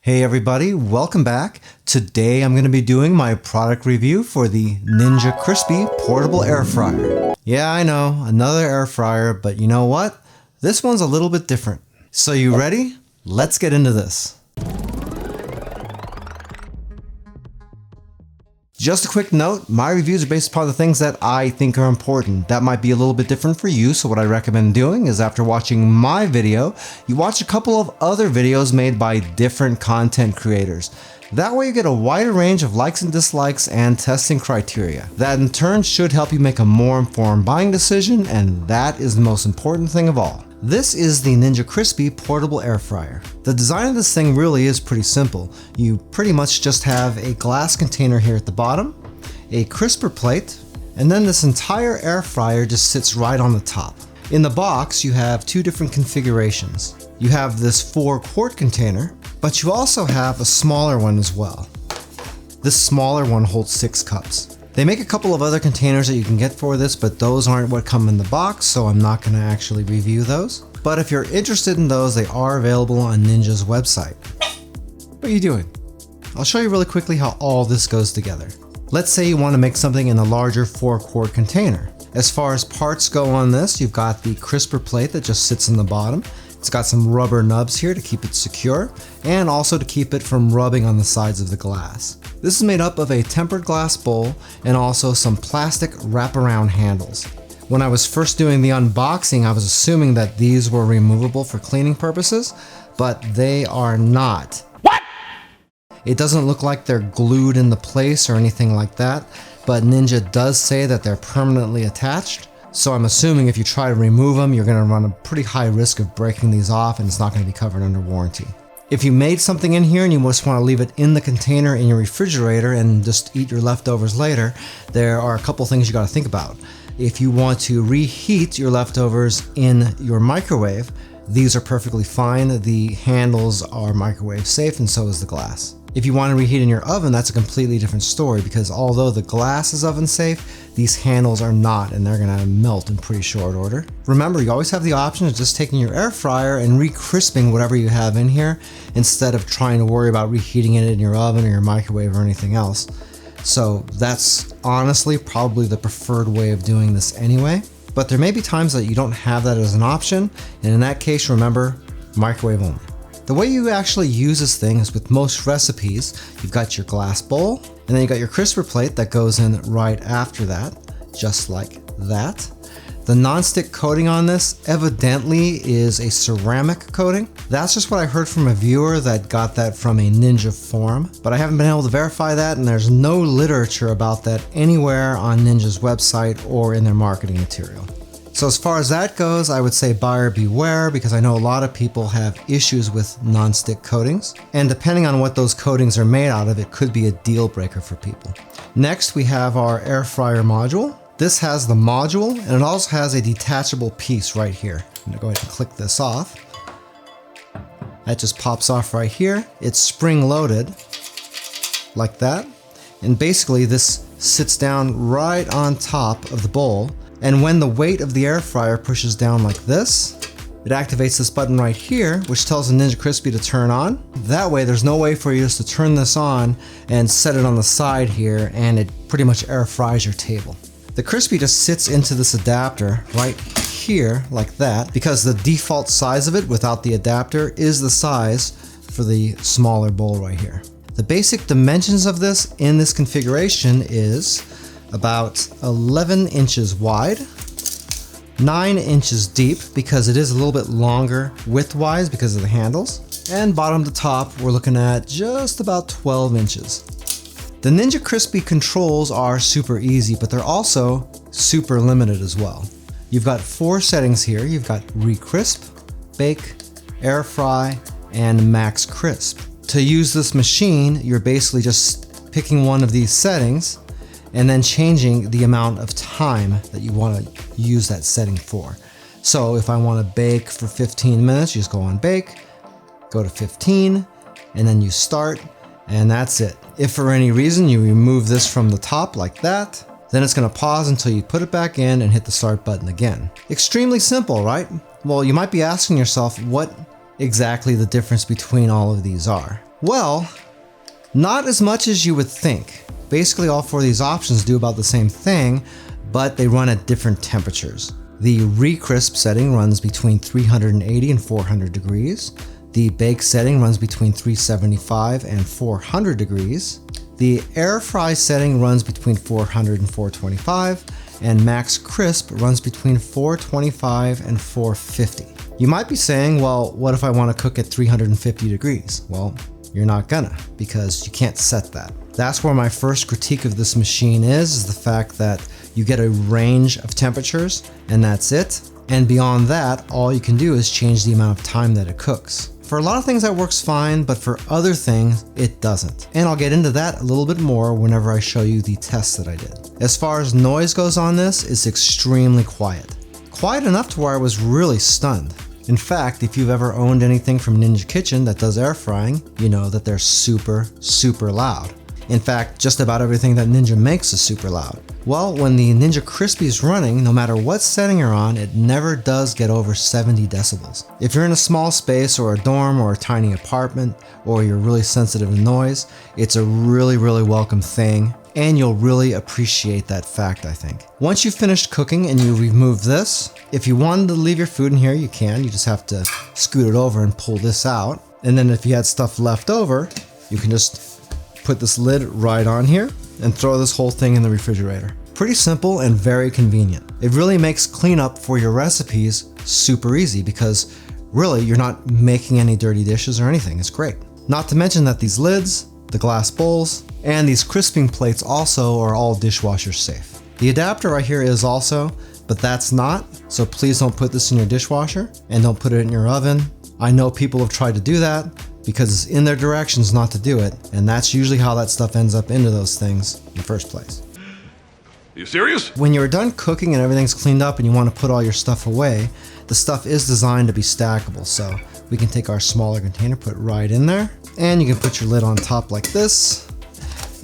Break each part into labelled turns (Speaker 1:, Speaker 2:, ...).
Speaker 1: Hey everybody, welcome back. Today I'm going to be doing my product review for the Ninja Crispi portable air fryer. Yeah, I know, another air fryer, but you know what? This one's a little bit different. So you ready? Let's get into this. Just a quick note, my reviews are based upon the things that I think are important. That might be a little bit different for you, so what I recommend doing is after watching my video, you watch a couple of other videos made by different content creators. That way you get a wider range of likes and dislikes and testing criteria. That in turn should help you make a more informed buying decision, and that is the most important thing of all. This is the Ninja Crispi portable air fryer. The design of this thing really is pretty simple. You pretty much just have a glass container here at the bottom, a crisper plate, and then this entire air fryer just sits right on the top. In the box, you have two different configurations. You have this 4-quart container, but you also have a smaller one as well. This smaller one holds 6 cups. They make a couple of other containers that you can get for this, but those aren't what come in the box, so I'm not going to actually review those. But if you're interested in those, they are available on Ninja's website. What are you doing? I'll show you really quickly how all this goes together. Let's say you want to make something in a larger 4-quart container. As far as parts go on this, you've got the crisper plate that just sits in the bottom. It's got some rubber nubs here to keep it secure, and also to keep it from rubbing on the sides of the glass. This is made up of a tempered glass bowl and also some plastic wraparound handles. When I was first doing the unboxing, I was assuming that these were removable for cleaning purposes, but they are not. What? It doesn't look like they're glued into place or anything like that, but Ninja does say that they're permanently attached. So I'm assuming if you try to remove them, you're going to run a pretty high risk of breaking these off, and it's not going to be covered under warranty. If you made something in here and you just want to leave it in the container in your refrigerator and just eat your leftovers later, there are a couple things you got to think about. If you want to reheat your leftovers in your microwave, these are perfectly fine. The handles are microwave safe, and so is the glass. If you want to reheat in your oven, that's a completely different story, because although the glass is oven safe, these handles are not, and they're going to melt in pretty short order. Remember, you always have the option of just taking your air fryer and re-crisping whatever you have in here, instead of trying to worry about reheating it in your oven or your microwave or anything else. So that's honestly probably the preferred way of doing this anyway. But there may be times that you don't have that as an option, and in that case, remember, microwave only. The way you actually use this thing is with most recipes, you've got your glass bowl, and then you got your crisper plate that goes in right after that, just like that. The non-stick coating on this evidently is a ceramic coating. That's just what I heard from a viewer that got that from a Ninja forum, but I haven't been able to verify that, and there's no literature about that anywhere on Ninja's website or in their marketing material. So as far as that goes, I would say buyer beware, because I know a lot of people have issues with non-stick coatings, and depending on what those coatings are made out of, it could be a deal breaker for people. Next, we have our air fryer module. This has the module, and it also has a detachable piece right here. I'm gonna go ahead and click this off. That just pops off right here. It's spring loaded like that, and basically this sits down right on top of the bowl. And when the weight of the air fryer pushes down like this, it activates this button right here, which tells the Ninja Crispi to turn on. That way, there's no way for you just to turn this on and set it on the side here, and it pretty much air fries your table. The Crispi just sits into this adapter right here like that, because the default size of it without the adapter is the size for the smaller bowl right here. The basic dimensions of this in this configuration is about 11 inches wide, 9 inches deep because it is a little bit longer width-wise because of the handles, and bottom to top we're looking at just about 12 inches. The Ninja Crispi controls are super easy, but they're also super limited as well. You've got 4 settings here. You've got Re-Crisp, Bake, Air Fry, and Max Crisp. To use this machine, you're basically just picking one of these settings and then changing the amount of time that you want to use that setting for. So if I want to bake for 15 minutes, you just go on bake, go to 15, and then you start, and that's it. If for any reason you remove this from the top like that, then it's going to pause until you put it back in and hit the start button again. Extremely simple, right? Well, you might be asking yourself what exactly the difference between all of these are. Well, not as much as you would think. Basically, all four of these options do about the same thing, but they run at different temperatures. The re-crisp setting runs between 380 and 400 degrees. The bake setting runs between 375 and 400 degrees. The air fry setting runs between 400 and 425, and max crisp runs between 425 and 450. You might be saying, well, what if I want to cook at 350 degrees? Well, you're not gonna, because you can't set that. That's where my first critique of this machine is the fact that you get a range of temperatures and that's it. And beyond that, all you can do is change the amount of time that it cooks. For a lot of things that works fine, but for other things, it doesn't. And I'll get into that a little bit more whenever I show you the tests that I did. As far as noise goes on this, it's extremely quiet. Quiet enough to where I was really stunned. In fact, if you've ever owned anything from Ninja Kitchen that does air frying, you know that they're super, super loud. In fact, just about everything that Ninja makes is super loud. Well, when the Ninja Crispi is running, no matter what setting you're on, it never does get over 70 decibels. If you're in a small space or a dorm or a tiny apartment, or you're really sensitive to noise, it's a really, really welcome thing, and you'll really appreciate that fact, I think. Once you've finished cooking and you remove this, if you wanted to leave your food in here, you can. You just have to scoot it over and pull this out. And then if you had stuff left over, you can just put this lid right on here and throw this whole thing in the refrigerator. Pretty simple and very convenient. It really makes cleanup for your recipes super easy because really you're not making any dirty dishes or anything. It's great. Not to mention that these lids, the glass bowls, and these crisping plates also are all dishwasher safe. The adapter right here is also, but that's not, so please don't put this in your dishwasher and don't put it in your oven. I know people have tried to do that because it's in their directions not to do it, and that's usually how that stuff ends up into those things in the first place.
Speaker 2: You serious?
Speaker 1: When you're done cooking and everything's cleaned up and you want to put all your stuff away, the stuff is designed to be stackable, so we can take our smaller container, put it right in there, and you can put your lid on top like this,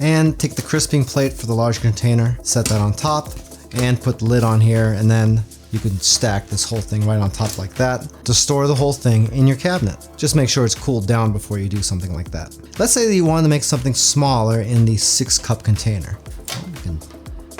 Speaker 1: and take the crisping plate for the large container, set that on top, and put the lid on here, and then you can stack this whole thing right on top like that to store the whole thing in your cabinet. Just make sure it's cooled down before you do something like that. Let's say that you wanted to make something smaller in the 6-cup container. You can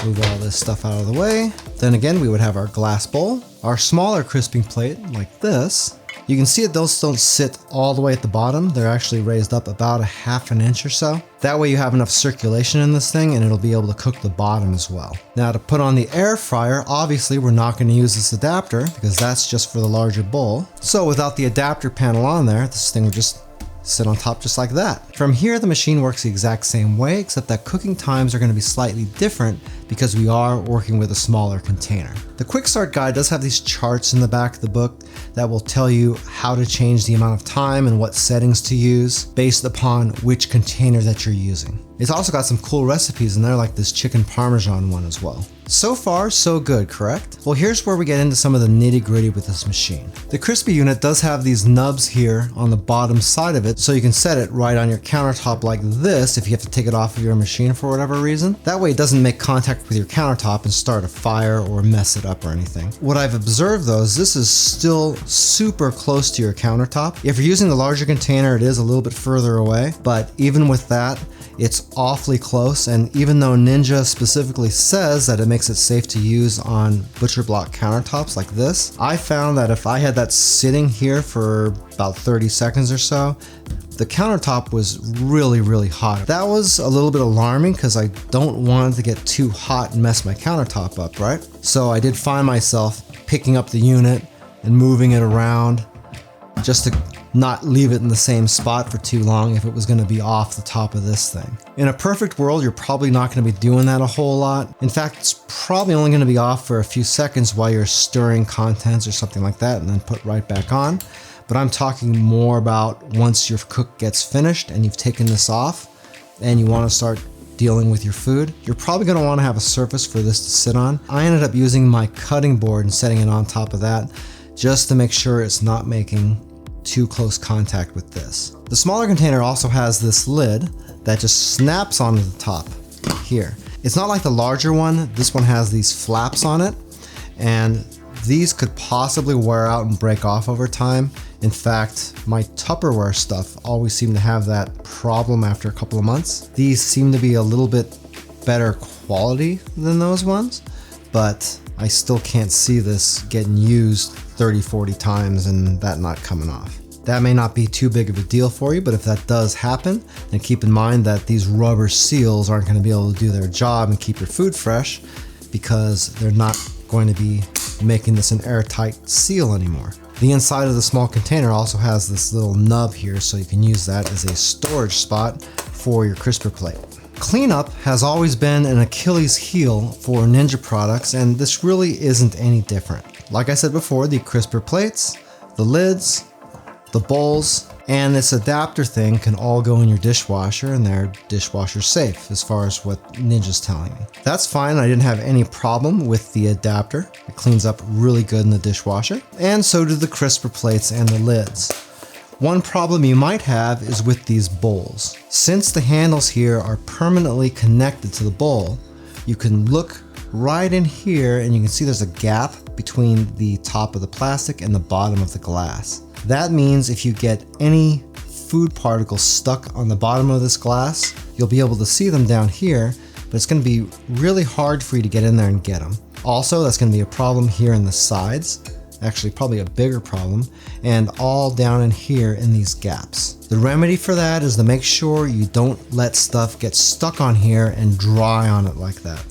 Speaker 1: move all this stuff out of the way. Then again, we would have our glass bowl, our smaller crisping plate like this. You can see that those don't sit all the way at the bottom. They're actually raised up about 1/2 inch or so. That way you have enough circulation in this thing and it'll be able to cook the bottom as well. Now to put on the air fryer, obviously we're not going to use this adapter because that's just for the larger bowl. So without the adapter panel on there, this thing would just sit on top just like that. From here, the machine works the exact same way, except that cooking times are going to be slightly different because we are working with a smaller container. The quick start guide does have these charts in the back of the book that will tell you how to change the amount of time and what settings to use based upon which container that you're using. It's also got some cool recipes in there, like this chicken parmesan one as well. So far, so good, correct? Well, here's where we get into some of the nitty-gritty with this machine. The Crispi unit does have these nubs here on the bottom side of it, so you can set it right on your countertop like this if you have to take it off of your machine for whatever reason. That way it doesn't make contact with your countertop and start a fire or mess it up or anything. What I've observed though is this is still super close to your countertop. If you're using the larger container, it is a little bit further away, but even with that, it's awfully close, and even though Ninja specifically says that it makes it safe to use on butcher block countertops like this, I found that if I had that sitting here for about 30 seconds or so, the countertop was really, really hot. That was a little bit alarming because I don't want it to get too hot and mess my countertop up, right? So I did find myself picking up the unit and moving it around just to not leave it in the same spot for too long if it was going to be off the top of this thing. In a perfect world, you're probably not going to be doing that a whole lot. In fact, it's probably only going to be off for a few seconds while you're stirring contents or something like that and then put right back on. But I'm talking more about once your cook gets finished and you've taken this off and you want to start dealing with your food, you're probably going to want to have a surface for this to sit on. I ended up using my cutting board and setting it on top of that just to make sure it's not making too close contact with this. The smaller container also has this lid that just snaps onto the top here. It's not like the larger one. This one has these flaps on it, and these could possibly wear out and break off over time. In fact, my Tupperware stuff always seemed to have that problem after a couple of months. These seem to be a little bit better quality than those ones, but I still can't see this getting used 30-40 times and that not coming off. That may not be too big of a deal for you, but if that does happen, then keep in mind that these rubber seals aren't going to be able to do their job and keep your food fresh because they're not going to be making this an airtight seal anymore. The inside of the small container also has this little nub here, so you can use that as a storage spot for your crisper plate. Cleanup has always been an Achilles heel for Ninja products, and this really isn't any different. Like I said before, the crisper plates, the lids, the bowls, and this adapter thing can all go in your dishwasher, and they're dishwasher safe as far as what Ninja's telling me. That's fine. I didn't have any problem with the adapter. It cleans up really good in the dishwasher, and so do the crisper plates and the lids. One problem you might have is with these bowls. Since the handles here are permanently connected to the bowl, you can look right in here and you can see there's a gap between the top of the plastic and the bottom of the glass. That means if you get any food particles stuck on the bottom of this glass, you'll be able to see them down here, but it's going to be really hard for you to get in there and get them. Also, that's going to be a problem here in the sides. Actually, probably a bigger problem, and all down in here in these gaps. The remedy for that is to make sure you don't let stuff get stuck on here and dry on it like that.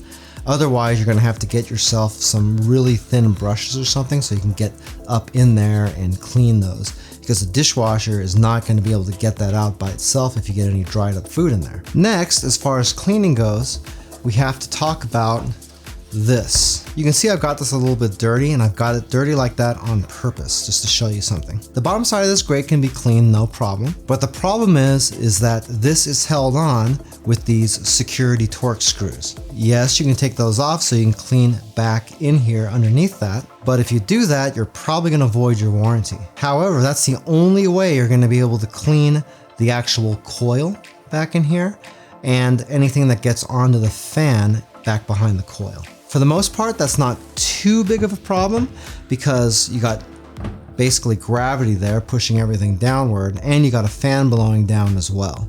Speaker 1: Otherwise, you're going to have to get yourself some really thin brushes or something so you can get up in there and clean those, because the dishwasher is not going to be able to get that out by itself if you get any dried up food in there. Next, as far as cleaning goes, we have to talk about this. You can see I've got this a little bit dirty, and I've got it dirty like that on purpose just to show you something. The bottom side of this grate can be cleaned, no problem. But the problem is that this is held on with these security Torx screws. Yes, you can take those off so you can clean back in here underneath that. But if you do that, you're probably going to void your warranty. However, that's the only way you're going to be able to clean the actual coil back in here and anything that gets onto the fan back behind the coil. For the most part, that's not too big of a problem because you got basically gravity there pushing everything downward, and you got a fan blowing down as well.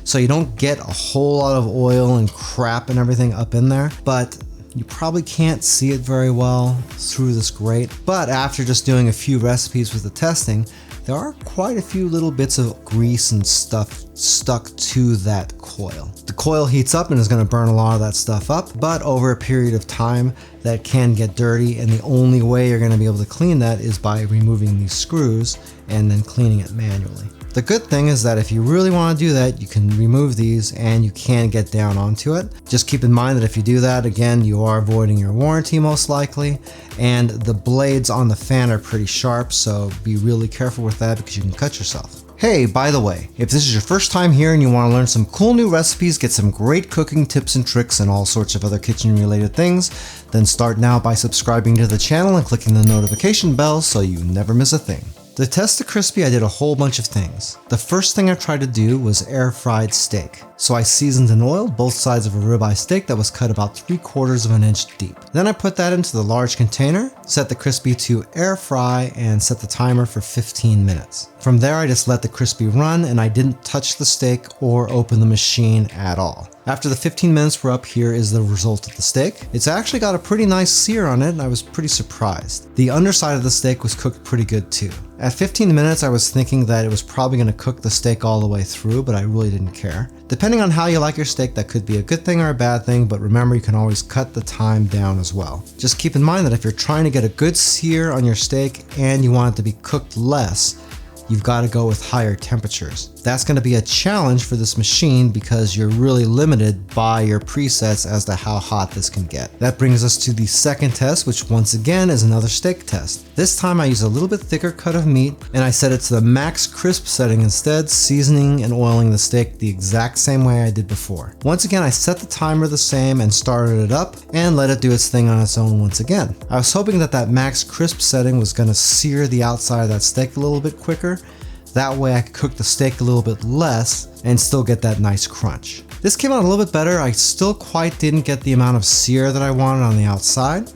Speaker 1: So you don't get a whole lot of oil and crap and everything up in there, but you probably can't see it very well through this grate. But after just doing a few recipes with the testing, there are quite a few little bits of grease and stuff stuck to that coil. The coil heats up and is going to burn a lot of that stuff up, but over a period of time that can get dirty, and the only way you're going to be able to clean that is by removing these screws and then cleaning it manually. The good thing is that if you really want to do that, you can remove these and you can get down onto it. Just keep in mind that if you do that, again, you are voiding your warranty most likely, and the blades on the fan are pretty sharp, so be really careful with that because you can cut yourself. Hey, by the way, if this is your first time here and you want to learn some cool new recipes, get some great cooking tips and tricks and all sorts of other kitchen related things, then start now by subscribing to the channel and clicking the notification bell so you never miss a thing. To test the Crispi, I did a whole bunch of things. The first thing I tried to do was air fried steak. So I seasoned and oiled both sides of a ribeye steak that was cut about 3/4 of an inch deep. Then I put that into the large container, set the Crispi to air fry, and set the timer for 15 minutes. From there, I just let the Crispi run, and I didn't touch the steak or open the machine at all. After the 15 minutes were up, here is the result of the steak. It's actually got a pretty nice sear on it, and I was pretty surprised. The underside of the steak was cooked pretty good too. At 15 minutes, I was thinking that it was probably going to cook the steak all the way through, but I really didn't care. Depending on how you like your steak, that could be a good thing or a bad thing, but remember, you can always cut the time down as well. Just keep in mind that if you're trying to get a good sear on your steak and you want it to be cooked less, you've got to go with higher temperatures. That's going to be a challenge for this machine because you're really limited by your presets as to how hot this can get. That brings us to the second test, which once again is another steak test. This time I use a little bit thicker cut of meat and I set it to the max crisp setting instead, seasoning and oiling the steak the exact same way I did before. Once again, I set the timer the same and started it up and let it do its thing on its own once again. I was hoping that that max crisp setting was going to sear the outside of that steak a little bit quicker. That way I could cook the steak a little bit less and still get that nice crunch. This came out a little bit better. I still quite didn't get the amount of sear that I wanted on the outside.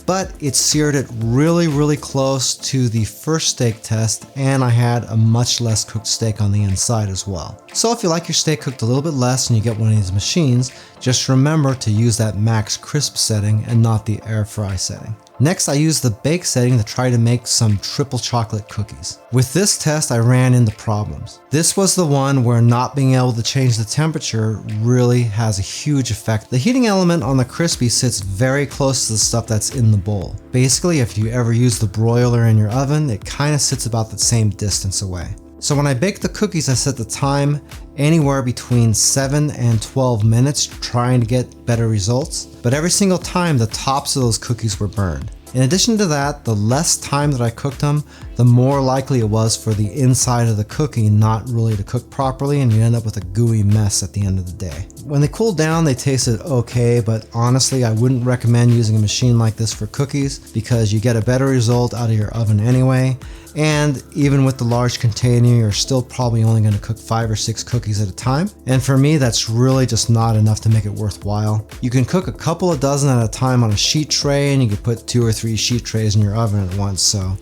Speaker 1: but it seared it really close to the first steak test, and I had a much less cooked steak on the inside as well. So if you like your steak cooked a little bit less and you get one of these machines, just remember to use that max crisp setting and not the air fry setting. Next, I used the bake setting to try to make some triple chocolate cookies. With this test, I ran into problems. This was the one where not being able to change the temperature really has a huge effect. The heating element on the crispy sits very close to the stuff that's in the bowl. Basically, if you ever use the broiler in your oven, it kind of sits about the same distance away. So when I baked the cookies, I set the time anywhere between 7 and 12 minutes, trying to get better results. But every single time, the tops of those cookies were burned. In addition to that, the less time that I cooked them, the more likely it was for the inside of the cookie not really to cook properly, and you end up with a gooey mess at the end of the day. When they cooled down, they tasted okay, but honestly, I wouldn't recommend using a machine like this for cookies because you get a better result out of your oven anyway. And even with the large container, you're still probably only going to cook 5 or 6 cookies at a time. And for me, that's really just not enough to make it worthwhile. You can cook a couple of dozen at a time on a sheet tray, and you can put 2 or 3 sheet trays in your oven at once. So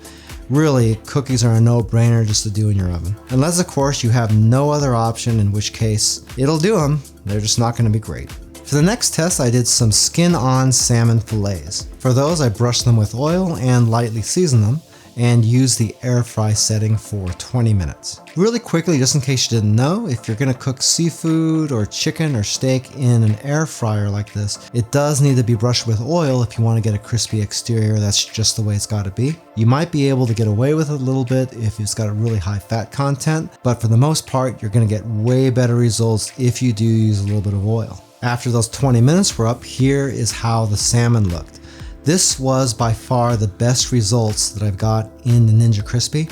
Speaker 1: really, cookies are a no-brainer just to do in your oven. Unless, of course, you have no other option, in which case it'll do them. They're just not going to be great. For the next test, I did some skin-on salmon fillets. For those, I brushed them with oil and lightly seasoned them, and use the air fry setting for 20 minutes. Really quickly, just in case you didn't know, if you're gonna cook seafood or chicken or steak in an air fryer like this, it does need to be brushed with oil if you want to get a crispy exterior. That's just the way it's got to be. You might be able to get away with it a little bit if it's got a really high fat content, but for the most part, you're gonna get way better results if you do use a little bit of oil. After those 20 minutes were up, here is how the salmon looked. This was by far the best results that I've got in the Ninja Crispi.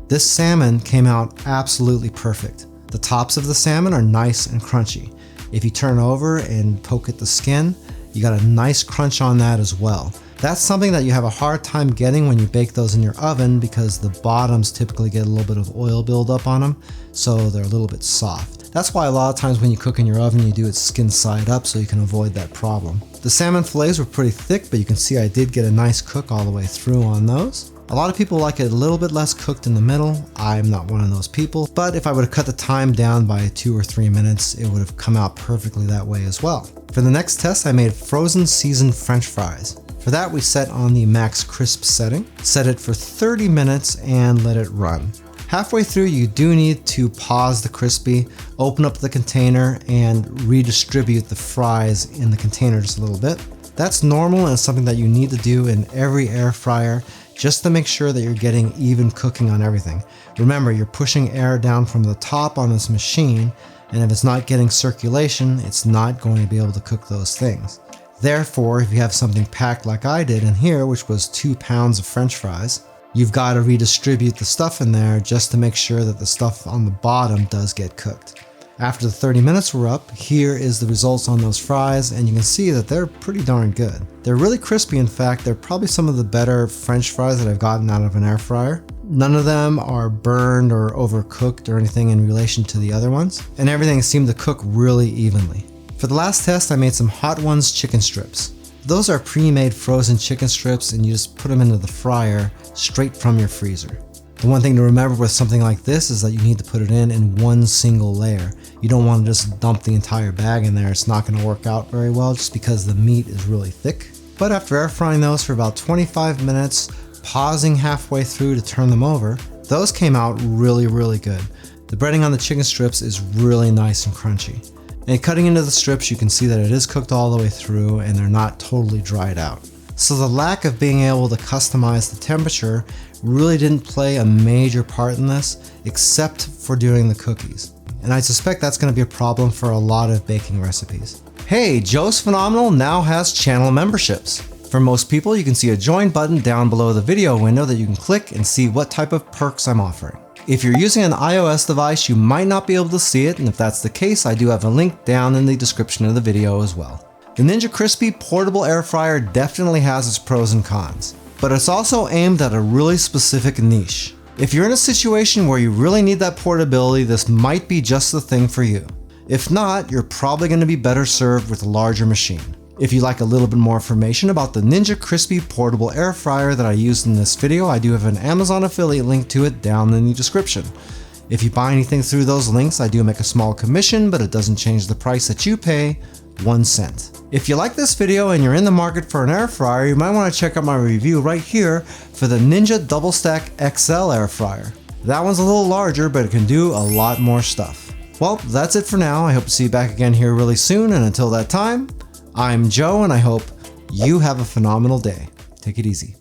Speaker 1: This salmon came out absolutely perfect. The tops of the salmon are nice and crunchy. If you turn over and poke at the skin, you got a nice crunch on that as well. That's something that you have a hard time getting when you bake those in your oven because the bottoms typically get a little bit of oil buildup on them, so they're a little bit soft. That's why a lot of times when you cook in your oven, you do it skin side up so you can avoid that problem. The salmon fillets were pretty thick, but you can see I did get a nice cook all the way through on those. A lot of people like it a little bit less cooked in the middle. I'm not one of those people, but if I would have cut the time down by 2 or 3 minutes, it would have come out perfectly that way as well. For the next test, I made frozen seasoned French fries. For that, we set on the max crisp setting, set it for 30 minutes and let it run. Halfway through, you do need to pause the crispy, open up the container, and redistribute the fries in the container just a little bit. That's normal and something that you need to do in every air fryer just to make sure that you're getting even cooking on everything. Remember, you're pushing air down from the top on this machine, and if it's not getting circulation, it's not going to be able to cook those things. Therefore, if you have something packed like I did in here, which was 2 pounds of French fries, you've got to redistribute the stuff in there just to make sure that the stuff on the bottom does get cooked. After the 30 minutes were up, here is the results on those fries, and you can see that they're pretty darn good. They're really crispy. In fact, they're probably some of the better French fries that I've gotten out of an air fryer. None of them are burned or overcooked or anything in relation to the other ones, and everything seemed to cook really evenly. For the last test, I made some Hot Ones chicken strips. Those are pre-made frozen chicken strips, and you just put them into the fryer straight from your freezer. The one thing to remember with something like this is that you need to put it in one single layer. You don't want to just dump the entire bag in there. It's not going to work out very well just because the meat is really thick. But after air frying those for about 25 minutes, pausing halfway through to turn them over, those came out really good. The breading on the chicken strips is really nice and crunchy. And cutting into the strips, you can see that it is cooked all the way through and they're not totally dried out. So the lack of being able to customize the temperature really didn't play a major part in this, except for doing the cookies. And I suspect that's going to be a problem for a lot of baking recipes. Hey, Joe's Phenomenal now has channel memberships. For most people, you can see a join button down below the video window that you can click and see what type of perks I'm offering. If you're using an iOS device, you might not be able to see it, and if that's the case, I do have a link down in the description of the video as well. The Ninja Crispi portable air fryer definitely has its pros and cons, but it's also aimed at a really specific niche. If you're in a situation where you really need that portability, this might be just the thing for you. If not, you're probably going to be better served with a larger machine. If you'd like a little bit more information about the Ninja Crispi portable air fryer that I used in this video, I do have an Amazon affiliate link to it down in the description. If you buy anything through those links, I do make a small commission, but it doesn't change the price that you pay 1 cent. If you like this video and you're in the market for an air fryer, you might want to check out my review right here for the Ninja Double Stack XL air fryer. That one's a little larger, but it can do a lot more stuff. Well, that's it for now. I hope to see you back again here really soon, and until that time, I'm Joe, and I hope you have a phenomenal day. Take it easy.